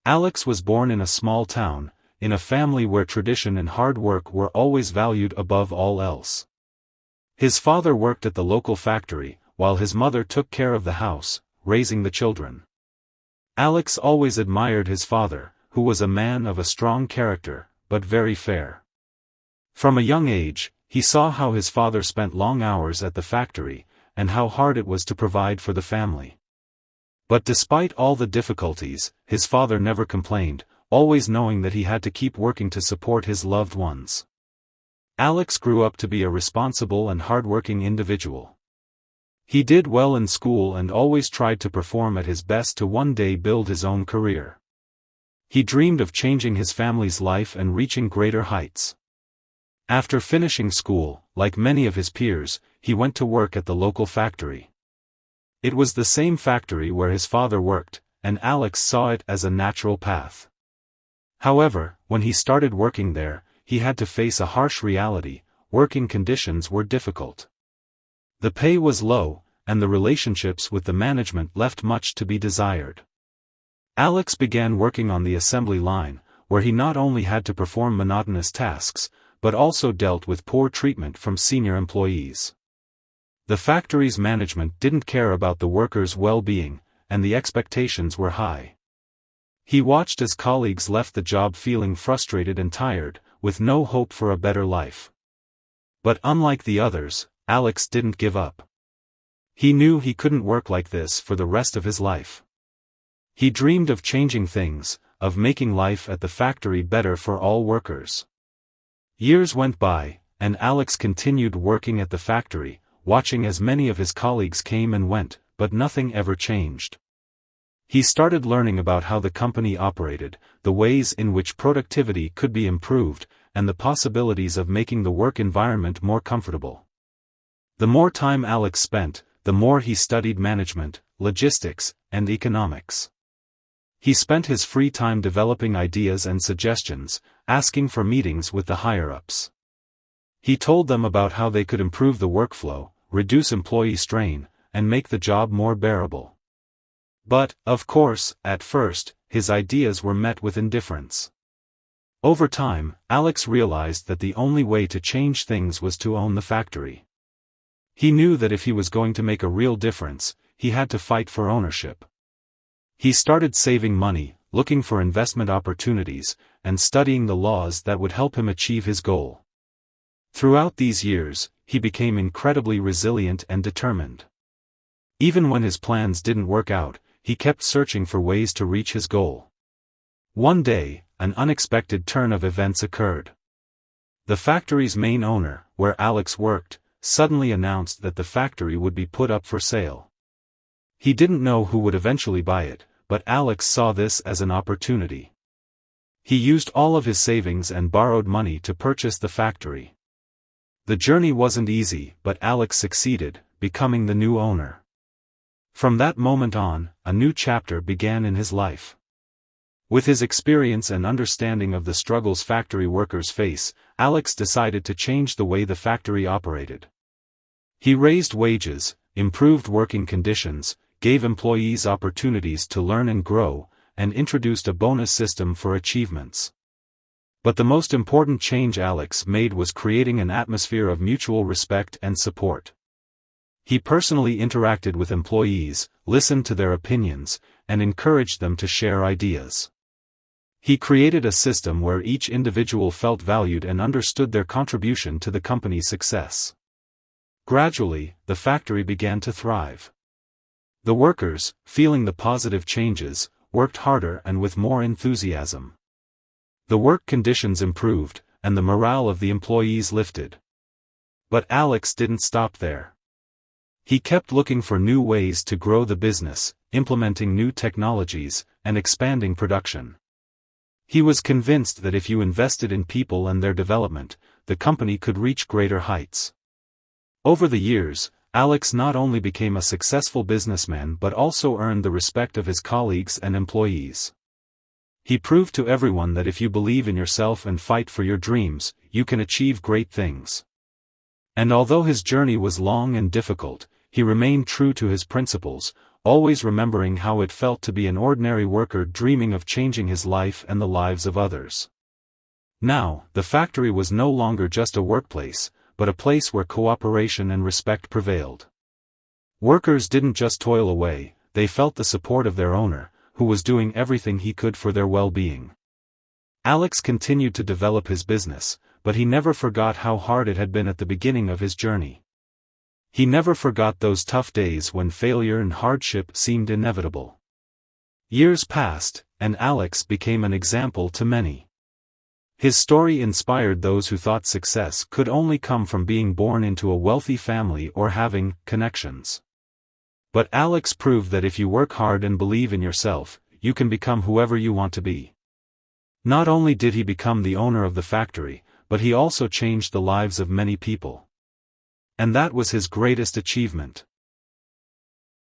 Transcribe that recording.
Alex was born in a small town, in a family where tradition and hard work were always valued above all else. His father worked at the local factory, while his mother took care of the house, raising the children. Alex always admired his father, who was a man of a strong character, but very fair. From a young age, he saw how his father spent long hours at the factory, and how hard it was to provide for the family. But despite all the difficulties, his father never complained, always knowing that he had to keep working to support his loved ones. Alex grew up to be a responsible and hardworking individual. He did well in school and always tried to perform at his best to one day build his own career. He dreamed of changing his family's life and reaching greater heights. After finishing school, like many of his peers, he went to work at the local factory. It was the same factory where his father worked, and Alex saw it as a natural path. However, when he started working there, he had to face a harsh reality: working conditions were difficult. The pay was low, and the relationships with the management left much to be desired. Alex began working on the assembly line, where he not only had to perform monotonous tasks, but also dealt with poor treatment from senior employees. The factory's management didn't care about the workers' well-being, and the expectations were high. He watched as colleagues left the job feeling frustrated and tired, with no hope for a better life. But unlike the others, Alex didn't give up. He knew he couldn't work like this for the rest of his life. He dreamed of changing things, of making life at the factory better for all workers. Years went by, and Alex continued working at the factory, watching as many of his colleagues came and went, but nothing ever changed. He started learning about how the company operated, the ways in which productivity could be improved, and the possibilities of making the work environment more comfortable. The more time Alex spent, the more he studied management, logistics, and economics. He spent his free time developing ideas and suggestions, asking for meetings with the higher-ups. He told them about how they could improve the workflow, reduce employee strain, and make the job more bearable. But, of course, at first, his ideas were met with indifference. Over time, Alex realized that the only way to change things was to own the factory. He knew that if he was going to make a real difference, he had to fight for ownership. He started saving money, looking for investment opportunities, and studying the laws that would help him achieve his goal. Throughout these years, he became incredibly resilient and determined. Even when his plans didn't work out, he kept searching for ways to reach his goal. One day, an unexpected turn of events occurred. The factory's main owner, where Alex worked, suddenly announced that the factory would be put up for sale. He didn't know who would eventually buy it, but Alex saw this as an opportunity. He used all of his savings and borrowed money to purchase the factory. The journey wasn't easy, but Alex succeeded, becoming the new owner. From that moment on, a new chapter began in his life. With his experience and understanding of the struggles factory workers face, Alex decided to change the way the factory operated. He raised wages, improved working conditions, gave employees opportunities to learn and grow, and introduced a bonus system for achievements. But the most important change Alex made was creating an atmosphere of mutual respect and support. He personally interacted with employees, listened to their opinions, and encouraged them to share ideas. He created a system where each individual felt valued and understood their contribution to the company's success. Gradually, the factory began to thrive. The workers, feeling the positive changes, worked harder and with more enthusiasm. The work conditions improved, and the morale of the employees lifted. But Alex didn't stop there. He kept looking for new ways to grow the business, implementing new technologies, and expanding production. He was convinced that if you invested in people and their development, the company could reach greater heights. Over the years, Alex not only became a successful businessman but also earned the respect of his colleagues and employees. He proved to everyone that if you believe in yourself and fight for your dreams, you can achieve great things. And although his journey was long and difficult, he remained true to his principles, always remembering how it felt to be an ordinary worker dreaming of changing his life and the lives of others. Now, the factory was no longer just a workplace, but a place where cooperation and respect prevailed. Workers didn't just toil away, they felt the support of their owner, who was doing everything he could for their well-being. Alex continued to develop his business, but he never forgot how hard it had been at the beginning of his journey. He never forgot those tough days when failure and hardship seemed inevitable. Years passed, and Alex became an example to many. His story inspired those who thought success could only come from being born into a wealthy family or having connections. But Alex proved that if you work hard and believe in yourself, you can become whoever you want to be. Not only did he become the owner of the factory, but he also changed the lives of many people. And that was his greatest achievement.